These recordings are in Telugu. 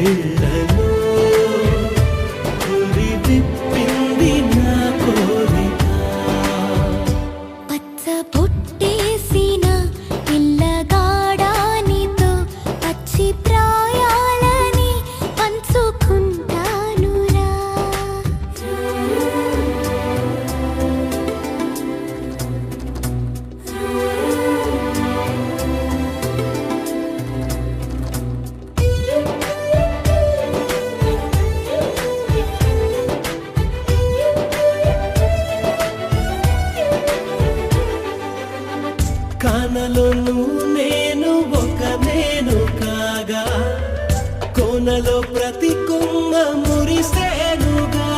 కౌగిళ్ళలో గురి విప్పింది నా కోరిక. పచ్చ పొట్టేసిన పిల్లగాడానితో పచ్చి ప్రాయాలని పంచుకుంటానురా. కానలోను నేను ఒక నేను కాగా కోనలో ప్రతి కొమ్మ మురిసేనుగా.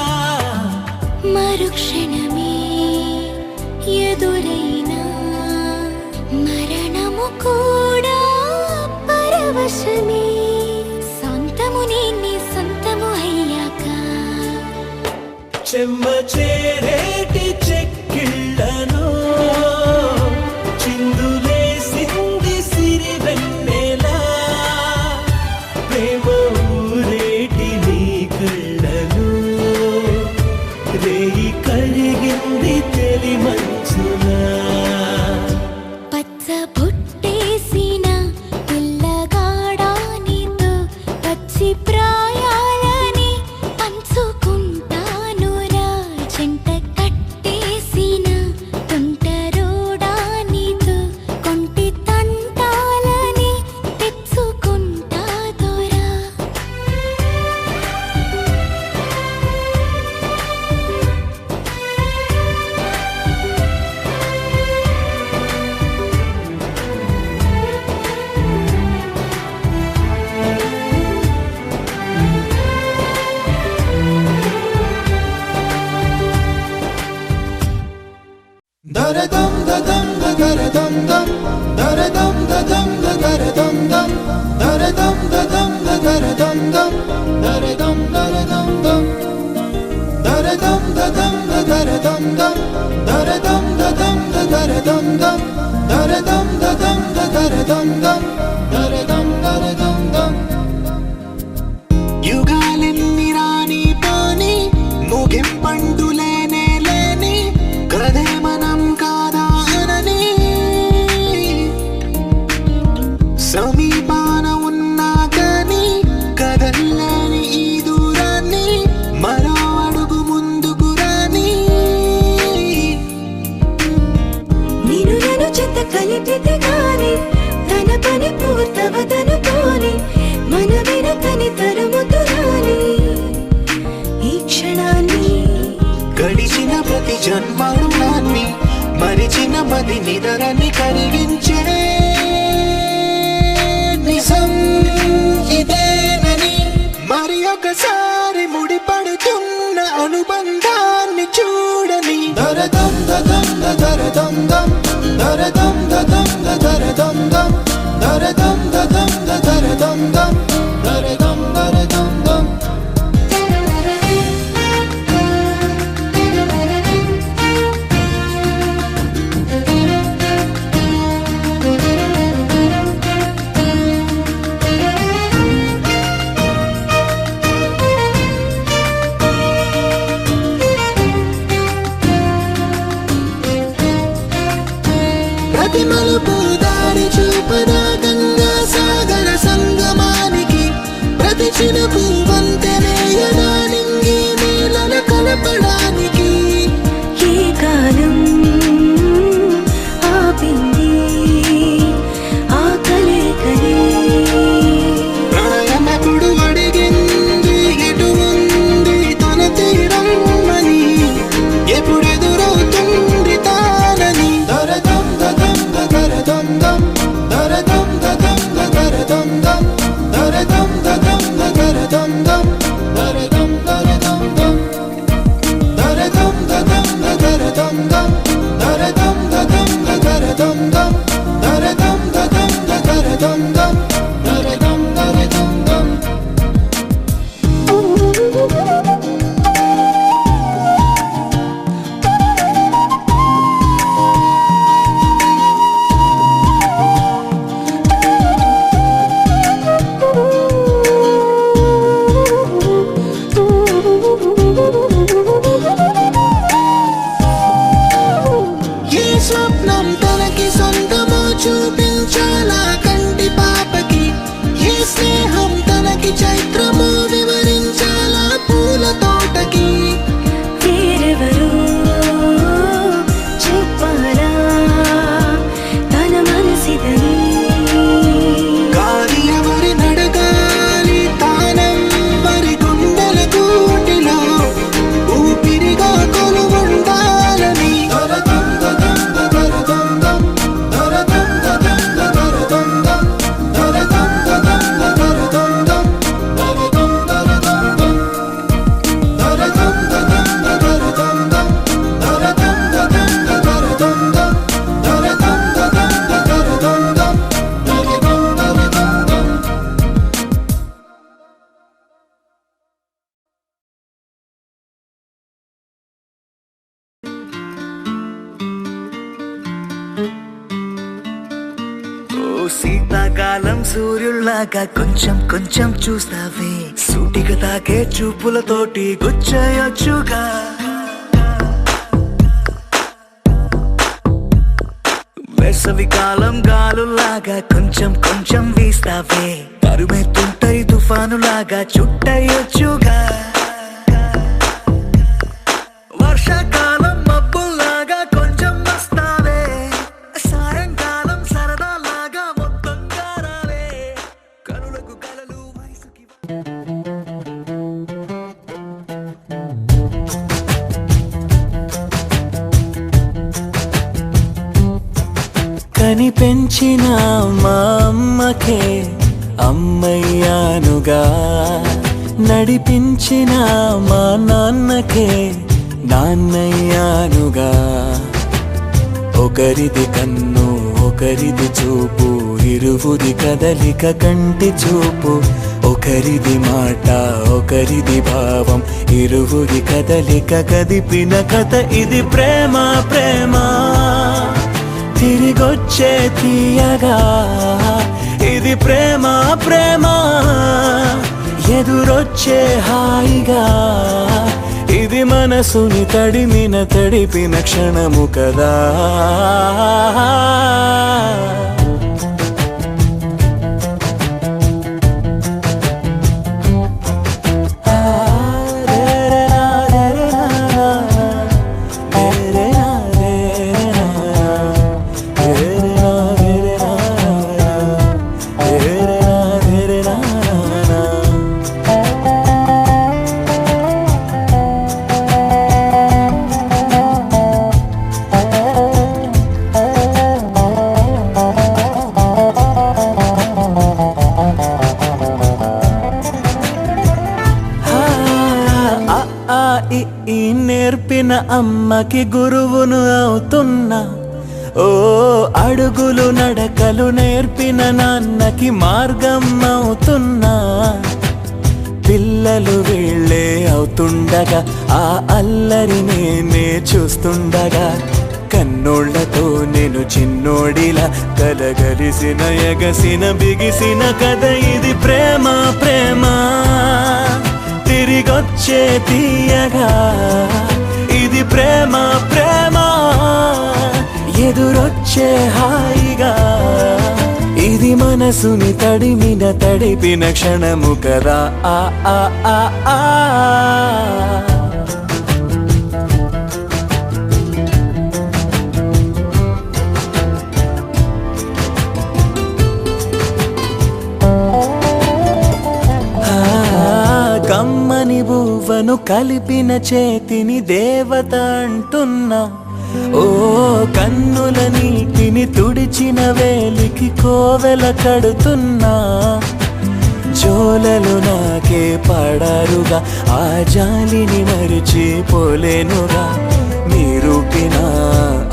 మరుక్షణమే ఎదురైనా మరణము కూడా పరవశమే. సొంతము నీ సొంతము అయ్యాక చెమ్మ చేరేటి చెక్కిళ్ళను చిందులేసింది సిరి వెన్నెలా. ప్రేమ ఊరేటి నీ కళ్ళను రేయి కరిగింది తెలి మంచునా. పచ్చ పుట్టేసిన పిల్లగాడానితో పచ్చి ప్రాయాలని పంచుకుంటానురా. జంట కట్టేసిన తుంటరోడానితో కొంటి తంటాలని తెచ్చుకుంటా దొరా. దరదం దదం దరదం దం దరదం దదం దరదం దం దరదం దదం దరదం దం దరదం దరదం దం దరదం దదం దరదం దం దరదం దదం దరదం దం దరదం దదం దరదం దం దరదం దరదం దం. యుగాలెన్ని రాని పోని ముగింపండు లేనే లేని కదే మనం కాదా అనని. సమీపాన ఉన్నా కానీ కదల్లేని ఈ దూరాన్ని మరో అడుగు ముందుకు రాని. నేను నన్ను చెత్త కలిపితే గాని తన పని పూర్తవదనుకోని మన వెనకని తరుముతురాని. ఈ క్షణాన్ని గడిచిన ప్రతి జన్మరుణాన్ని మరిచిన మది నిదరని కరిగించే నిజం ఇదేనని మరి ఒకసారి ముడిపడుతున్న అనుబంధాన్ని చూడని. దరదం దదం దరదం దం దరదం దదం దరదం దం దరదం దదం దరదం దం దరదం దరదం దం. ప్రతి మలుపు దారి చూపదా గంగా సాగర సంగమానికి. ప్రతి చినుకు వంతెనేయదా నింగి నీళ్ళ కలపడానికి. ఏ కాలం ఆపింది ఆ కలయికని. ప్రాయమకుడు అడిగింది ఎటు ఉంది తన తీరమ్మని. ఎప్పుడెదురవుతుంది తానని. దరదం దదం దరదం దం దరదం దదం దరదం దం దరదం దదం దరదం శీతాకాలం సూర్యుల్లాగా కొంచెం కొంచెం చూస్తావే సూటిగా తాకే చూపులతోటి గుచ్చయొచ్చుగా వేసవికాలం గాలులాగా కొంచెం కొంచెం వీస్తావే తరుమెత్తుంటాయి తుఫానులాగా చుట్టయొచ్చుగా వర్షాకాలం మబ్బుల్లాగా కొంచెం వస్తావే సాయంకాలం సరదాలాగా మొత్తంగా రావే కనులకు కలలు వయసుకి కని పెంచిన మా అమ్మకే అమ్మయ్యానుగా నడిపించిన మా నాన్నకే నాన్నయ్యానుగా ఒకరిది కన్ను ఒకరిది చూపు ఇరువురి కదలిక కంటి చూపు ఒకరిది మాట ఒకరిది భావం ఇరువురి కదలిక కదిపిన కథ ఇది ప్రేమ ప్రేమ తిరిగొచ్చే తీయగా ఇది ప్రేమ ప్రేమ ఎదురొచ్చే హాయిగా ఇది మనసుని తడిపిన క్షణము కదా ఈ నేర్పిన అమ్మకి గురువును అవుతున్నా ఓ అడుగులు నడకలు నేర్పిన నాన్నకి మార్గం అవుతున్నా పిల్లలు వీళ్ళే అవుతుండగా ఆ అల్లరి నేనే చూస్తుండగా కన్నోళ్లతో నేను చిన్నోడిలా కలగలిసిన ఎగసిన బిగిసిన కథ ఇది ప్రేమ ప్రేమ తిరిగొచ్చే తీయగా ఇది ప్రేమ ప్రేమ ఎదురొచ్చే హాయిగా ఇది మనసుని తడిపిన క్షణము కదా ఆ ఆ ఆ ఆ కమ్మని బువ్వను కలిపిన చేతిని దేవత అంటున్నా ఓ కన్నుల నీటిని తుడిచిన వేలికి కోవెల కడుతున్నా జోలలు నాకే పడారుగా ఆ జాలిని మరిచిపోలేనుగా మీరూపిన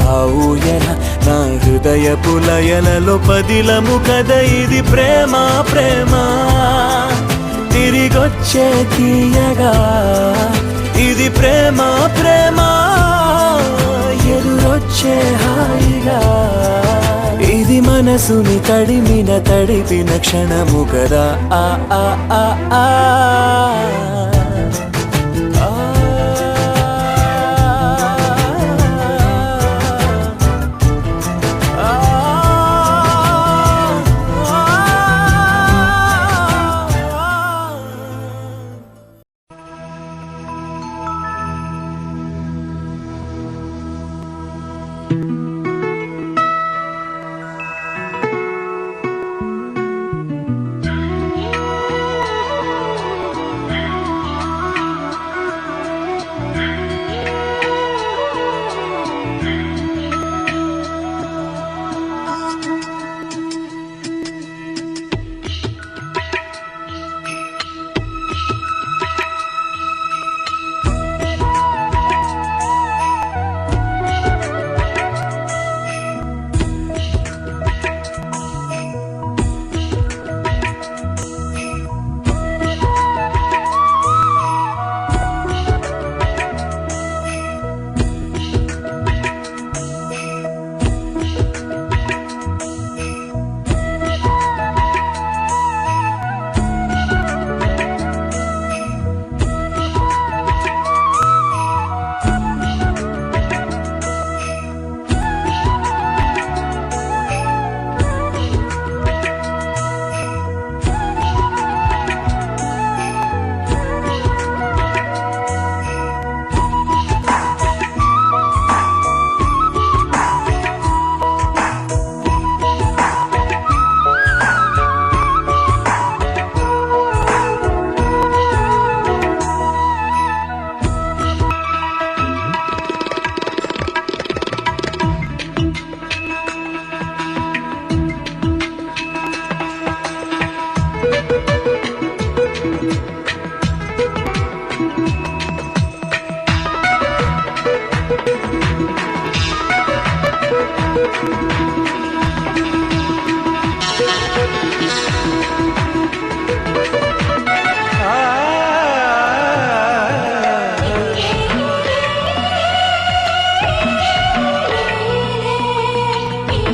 ఆ ఊయల నా హృదయపు లయలలో పదిలము కదా ఇది ప్రేమ ప్రేమ తిరిగొచ్చే తీయగా ఇది ప్రేమ ప్రేమ ఎదురొచ్చే హాయిగా ఇది మనసుని తడిపిన క్షణము కదా ఆ ఆ ఆ ఆ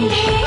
గుండె